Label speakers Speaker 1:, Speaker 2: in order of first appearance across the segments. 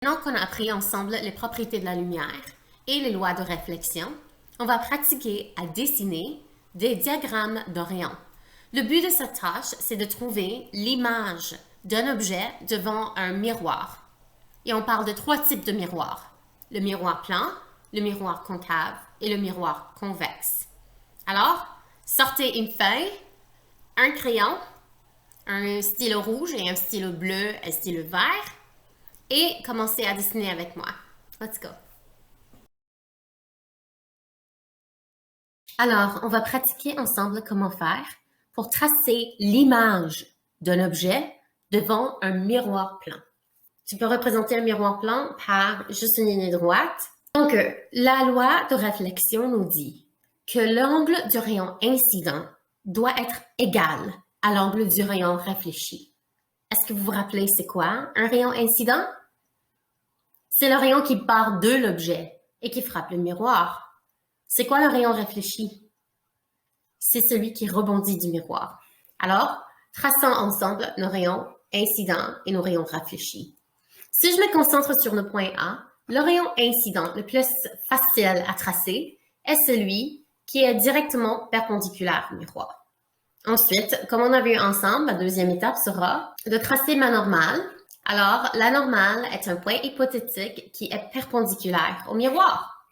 Speaker 1: Maintenant qu'on a appris ensemble les propriétés de la lumière et les lois de réflexion, on va pratiquer à dessiner des diagrammes de rayons. Le but de cette tâche, c'est de trouver l'image d'un objet devant un miroir. Et on parle de 3 types de miroirs. Le miroir plan, le miroir concave et le miroir convexe. Alors, sortez une feuille, un crayon, un stylo rouge et un stylo bleu et un stylo vert et commencez à dessiner avec moi. Let's go! Alors, on va pratiquer ensemble comment faire pour tracer l'image d'un objet devant un miroir plan. Tu peux représenter un miroir plan par juste une ligne droite. Donc, la loi de réflexion nous dit que l'angle du rayon incident doit être égal à l'angle du rayon réfléchi. Est-ce que vous vous rappelez c'est quoi un rayon incident? C'est le rayon qui part de l'objet et qui frappe le miroir. C'est quoi le rayon réfléchi? C'est celui qui rebondit du miroir. Alors, traçons ensemble nos rayons incidents et nos rayons réfléchis. Si je me concentre sur le point A, le rayon incident le plus facile à tracer est celui qui est directement perpendiculaire au miroir. Ensuite, comme on a vu ensemble, la deuxième étape sera de tracer ma normale. Alors, la normale est un point hypothétique qui est perpendiculaire au miroir.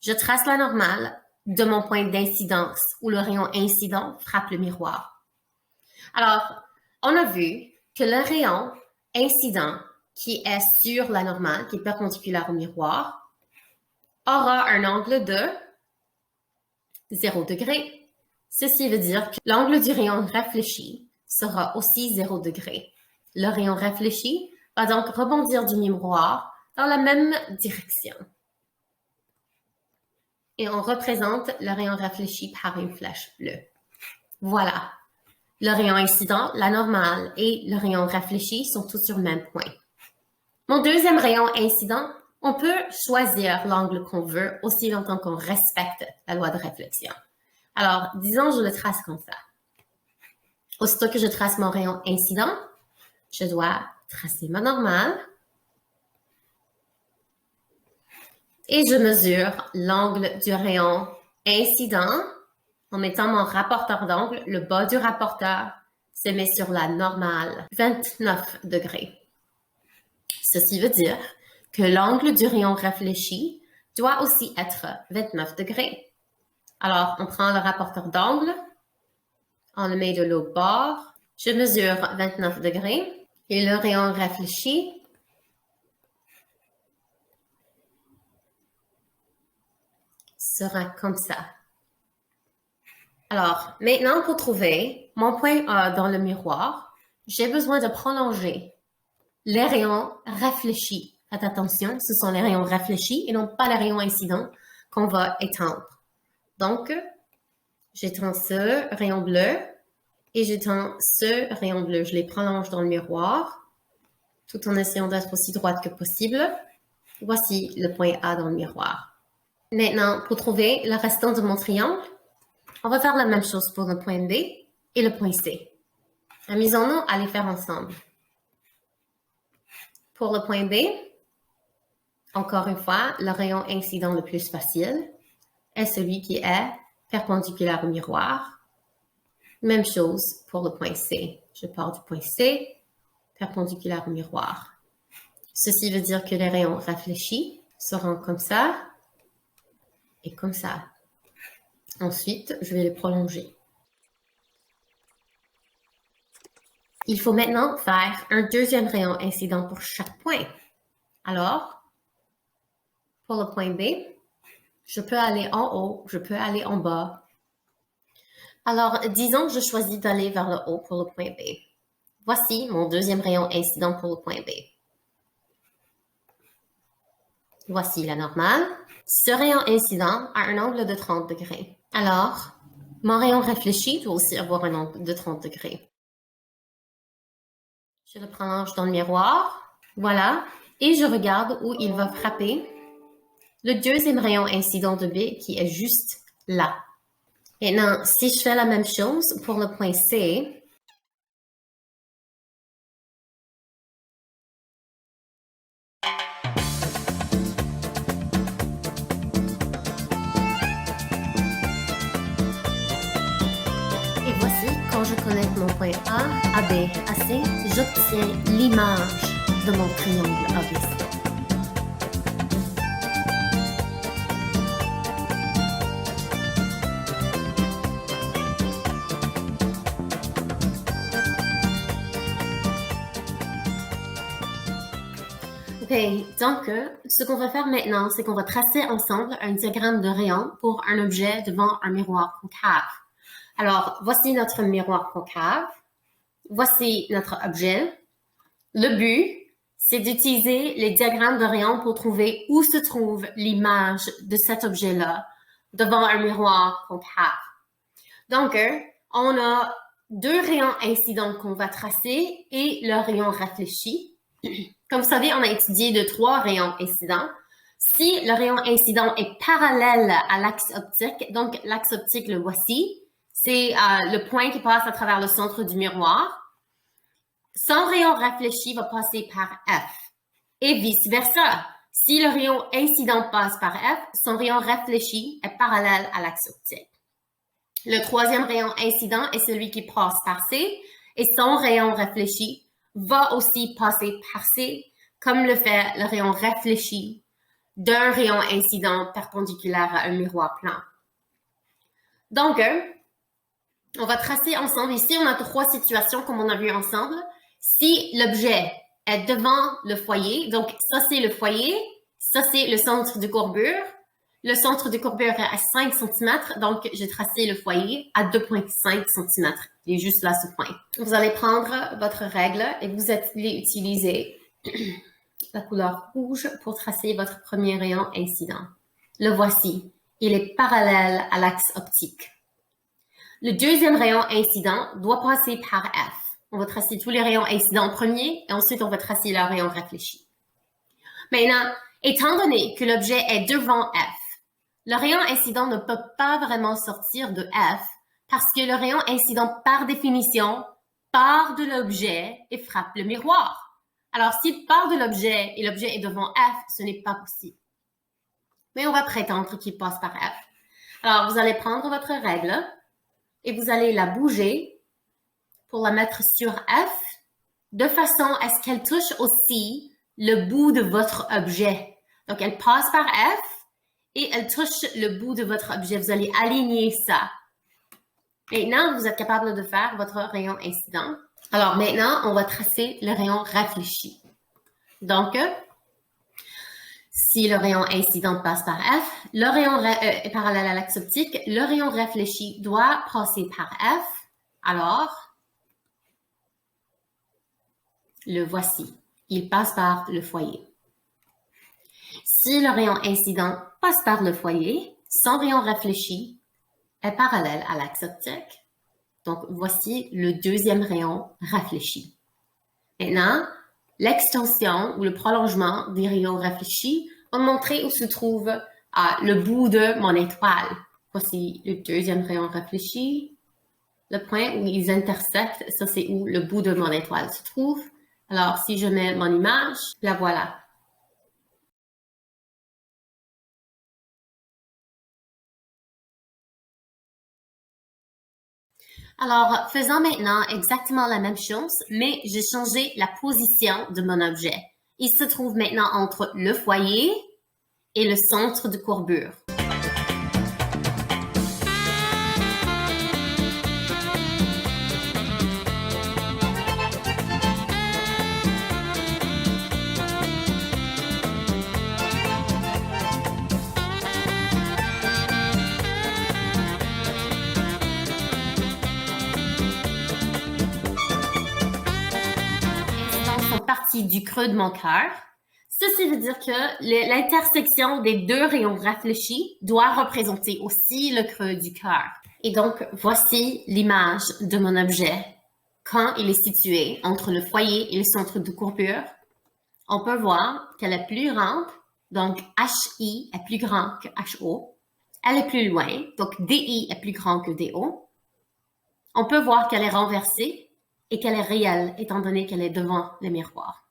Speaker 1: Je trace la normale de mon point d'incidence où le rayon incident frappe le miroir. Alors, on a vu que le rayon incident qui est sur la normale, qui est perpendiculaire au miroir, aura un angle de 0 degré. Ceci veut dire que l'angle du rayon réfléchi sera aussi 0 degré. Le rayon réfléchi va donc rebondir du miroir dans la même direction. Et on représente le rayon réfléchi par une flèche bleue. Voilà. Le rayon incident, la normale et le rayon réfléchi sont tous sur le même point. Mon deuxième rayon incident, on peut choisir l'angle qu'on veut aussi longtemps qu'on respecte la loi de réflexion. Alors, disons, je le trace comme ça. Aussitôt que je trace mon rayon incident, je dois tracer ma normale et je mesure l'angle du rayon incident en mettant mon rapporteur d'angle. Le bas du rapporteur se met sur la normale, 29 degrés. Ceci veut dire que l'angle du rayon réfléchi doit aussi être 29 degrés. Alors, on prend le rapporteur d'angle, on le met de l'autre bord, je mesure 29 degrés et le rayon réfléchi sera comme ça. Alors, maintenant, pour trouver mon point A dans le miroir, j'ai besoin de prolonger les rayons réfléchis. Faites attention, ce sont les rayons réfléchis et non pas les rayons incidents qu'on va étendre. Donc, j'étends ce rayon bleu et j'étends ce rayon bleu. Je les prolonge dans le miroir tout en essayant d'être aussi droite que possible. Voici le point A dans le miroir. Maintenant, pour trouver le restant de mon triangle, on va faire la même chose pour le point B et le point C. Amusons-nous à les faire ensemble. Pour le point B, encore une fois, le rayon incident le plus facile est celui qui est perpendiculaire au miroir. Même chose pour le point C. Je pars du point C, perpendiculaire au miroir. Ceci veut dire que les rayons réfléchis seront comme ça et comme ça. Ensuite, je vais les prolonger. Il faut maintenant faire un deuxième rayon incident pour chaque point. Alors, pour le point B, je peux aller en haut, je peux aller en bas. Alors, disons que je choisis d'aller vers le haut pour le point B. Voici mon deuxième rayon incident pour le point B. Voici la normale. Ce rayon incident a un angle de 30 degrés. Alors, mon rayon réfléchi doit aussi avoir un angle de 30 degrés. Je le prolonge dans le miroir. Voilà. Et je regarde où il va frapper le deuxième rayon incident de B qui est juste là. Maintenant, si je fais la même chose pour le point C, connecte mon point A, AB, AC, j'obtiens l'image de mon triangle ABC. OK, donc, ce qu'on va faire maintenant, c'est qu'on va tracer ensemble un diagramme de rayon pour un objet devant un miroir concave. Alors, voici notre miroir concave. Voici notre objet. Le but, c'est d'utiliser les diagrammes de rayon pour trouver où se trouve l'image de cet objet-là devant un miroir concave. Donc, on a deux rayons incidents qu'on va tracer et le rayon réfléchi. Comme vous savez, on a étudié de trois rayons incidents. Si le rayon incident est parallèle à l'axe optique, donc l'axe optique, le voici, c'est le point qui passe à travers le centre du miroir. Son rayon réfléchi va passer par F et vice-versa. Si le rayon incident passe par F, son rayon réfléchi est parallèle à l'axe optique. Le troisième rayon incident est celui qui passe par C et son rayon réfléchi va aussi passer par C, comme le fait le rayon réfléchi d'un rayon incident perpendiculaire à un miroir plan. Donc, on va tracer ensemble. Ici, on a trois situations comme on a vu ensemble. Si l'objet est devant le foyer, donc ça c'est le foyer, ça c'est le centre de courbure. Le centre de courbure est à 5 cm, donc j'ai tracé le foyer à 2,5 cm. Il est juste là ce point. Vous allez prendre votre règle et vous allez utiliser la couleur rouge pour tracer votre premier rayon incident. Le voici. Il est parallèle à l'axe optique. Le deuxième rayon incident doit passer par F. On va tracer tous les rayons incidents en premier et ensuite on va tracer le rayon réfléchi. Maintenant, étant donné que l'objet est devant F, le rayon incident ne peut pas vraiment sortir de F parce que le rayon incident, par définition, part de l'objet et frappe le miroir. Alors, s'il part de l'objet et l'objet est devant F, ce n'est pas possible. Mais on va prétendre qu'il passe par F. Alors, vous allez prendre votre règle et vous allez la bouger pour la mettre sur F de façon à ce qu'elle touche aussi le bout de votre objet. Donc, elle passe par F et elle touche le bout de votre objet. Vous allez aligner ça. Maintenant, vous êtes capable de faire votre rayon incident. Alors maintenant, on va tracer le rayon réfléchi. Donc, si le rayon incident passe par F, le rayon est parallèle à l'axe optique, le rayon réfléchi doit passer par F. Alors, le voici. Il passe par le foyer. Si le rayon incident passe par le foyer, son rayon réfléchi est parallèle à l'axe optique. Donc, voici le deuxième rayon réfléchi. Maintenant, l'extension ou le prolongement des rayons réfléchis va montrer où se trouve le bout de mon étoile. Voici le deuxième rayon réfléchi. Le point où ils intersectent, ça c'est où le bout de mon étoile se trouve. Alors, si je mets mon image, la voilà. Alors, faisons maintenant exactement la même chose, mais j'ai changé la position de mon objet. Il se trouve maintenant entre le foyer et le centre de courbure. Partie du creux de mon cœur. Ceci veut dire que l'intersection des deux rayons réfléchis doit représenter aussi le creux du cœur. Et donc, voici l'image de mon objet quand il est situé entre le foyer et le centre de courbure. On peut voir qu'elle est plus grande, donc HI est plus grand que HO. Elle est plus loin, donc DI est plus grand que DO. On peut voir qu'elle est renversée et qu'elle est réelle, étant donné qu'elle est devant le miroir.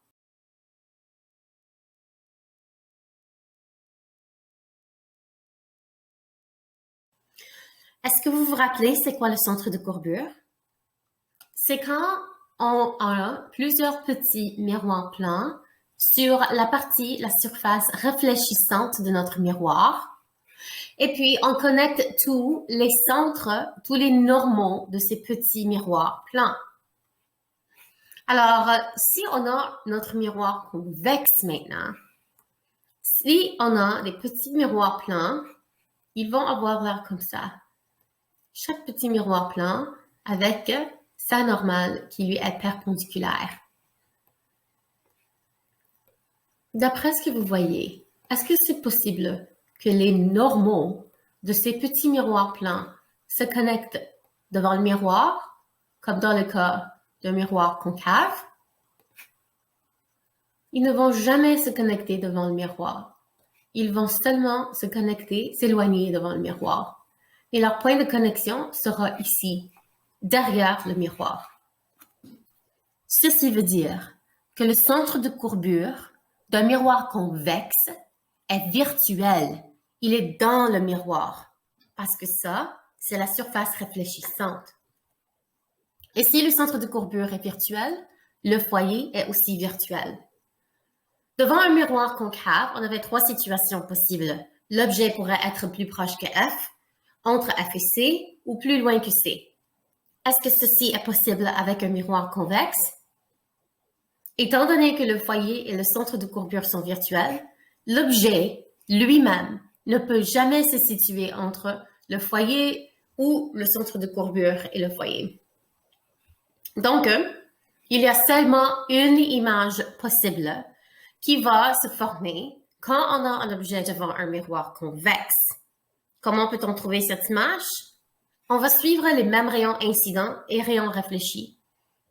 Speaker 1: Est-ce que vous vous rappelez c'est quoi le centre de courbure? C'est quand on a plusieurs petits miroirs plans sur la surface réfléchissante de notre miroir. Et puis, on connecte tous les centres, tous les normaux de ces petits miroirs plans. Alors, si on a notre miroir convexe maintenant, si on a des petits miroirs plans, ils vont avoir l'air comme ça. Chaque petit miroir plan avec sa normale qui lui est perpendiculaire. D'après ce que vous voyez, est-ce que c'est possible que les normaux de ces petits miroirs plans se connectent devant le miroir, comme dans le cas d'un miroir concave? Ils ne vont jamais se connecter devant le miroir. Ils vont seulement se connecter, s'éloigner devant le miroir. Et leur point de connexion sera ici, derrière le miroir. Ceci veut dire que le centre de courbure d'un miroir convexe est virtuel. Il est dans le miroir, parce que ça, c'est la surface réfléchissante. Et si le centre de courbure est virtuel, le foyer est aussi virtuel. Devant un miroir concave, on avait trois situations possibles. L'objet pourrait être plus proche que F, entre F et C, ou plus loin que C. Est-ce que ceci est possible avec un miroir convexe? Étant donné que le foyer et le centre de courbure sont virtuels, l'objet lui-même ne peut jamais se situer entre le foyer ou le centre de courbure et le foyer. Donc, il y a seulement une image possible qui va se former quand on a un objet devant un miroir convexe. Comment peut-on trouver cette image? On va suivre les mêmes rayons incidents et rayons réfléchis,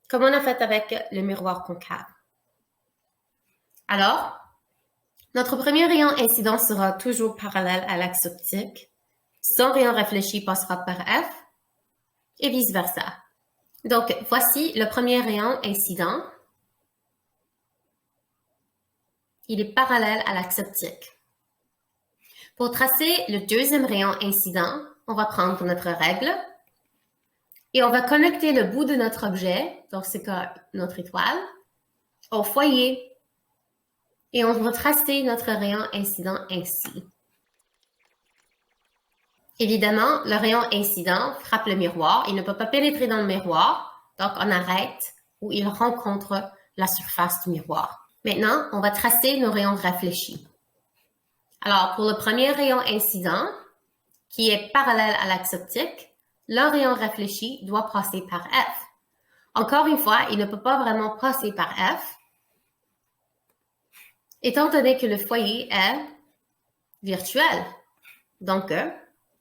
Speaker 1: comme on a fait avec le miroir concave. Alors, notre premier rayon incident sera toujours parallèle à l'axe optique. Son rayon réfléchi passera par F et vice-versa. Donc, voici le premier rayon incident. Il est parallèle à l'axe optique. Pour tracer le deuxième rayon incident, on va prendre notre règle et on va connecter le bout de notre objet, dans ce cas notre étoile, au foyer. Et on va tracer notre rayon incident ainsi. Évidemment, le rayon incident frappe le miroir. Il ne peut pas pénétrer dans le miroir, donc on arrête où il rencontre la surface du miroir. Maintenant, on va tracer nos rayons réfléchis. Alors, pour le premier rayon incident, qui est parallèle à l'axe optique, le rayon réfléchi doit passer par F. Encore une fois, il ne peut pas vraiment passer par F, étant donné que le foyer est virtuel. Donc,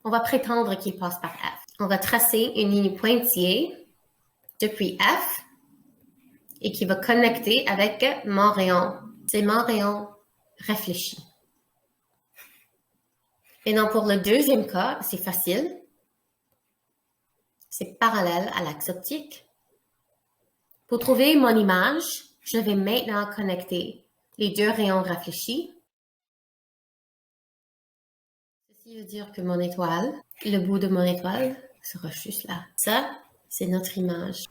Speaker 1: on va prétendre qu'il passe par F. On va tracer une ligne pointillée depuis F et qui va connecter avec mon rayon. C'est mon rayon réfléchi. Et donc, pour le deuxième cas, c'est facile. C'est parallèle à l'axe optique. Pour trouver mon image, je vais maintenant connecter les deux rayons réfléchis. Ceci veut dire que mon étoile, le bout de mon étoile, sera juste là. Ça, c'est notre image.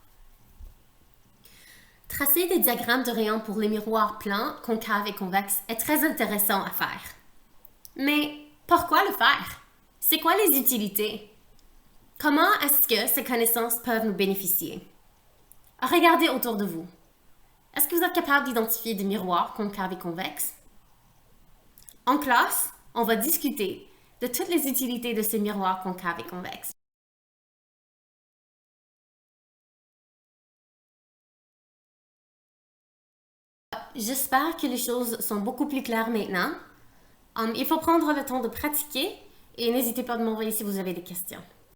Speaker 1: Tracer des diagrammes de rayons pour les miroirs plans, concaves et convexes est très intéressant à faire. Mais pourquoi le faire? C'est quoi les utilités? Comment est-ce que ces connaissances peuvent nous bénéficier? Regardez autour de vous. Est-ce que vous êtes capable d'identifier des miroirs concaves et convexes? En classe, on va discuter de toutes les utilités de ces miroirs concaves et convexes. J'espère que les choses sont beaucoup plus claires maintenant. Il faut prendre le temps de pratiquer et n'hésitez pas à m'envoyer si vous avez des questions.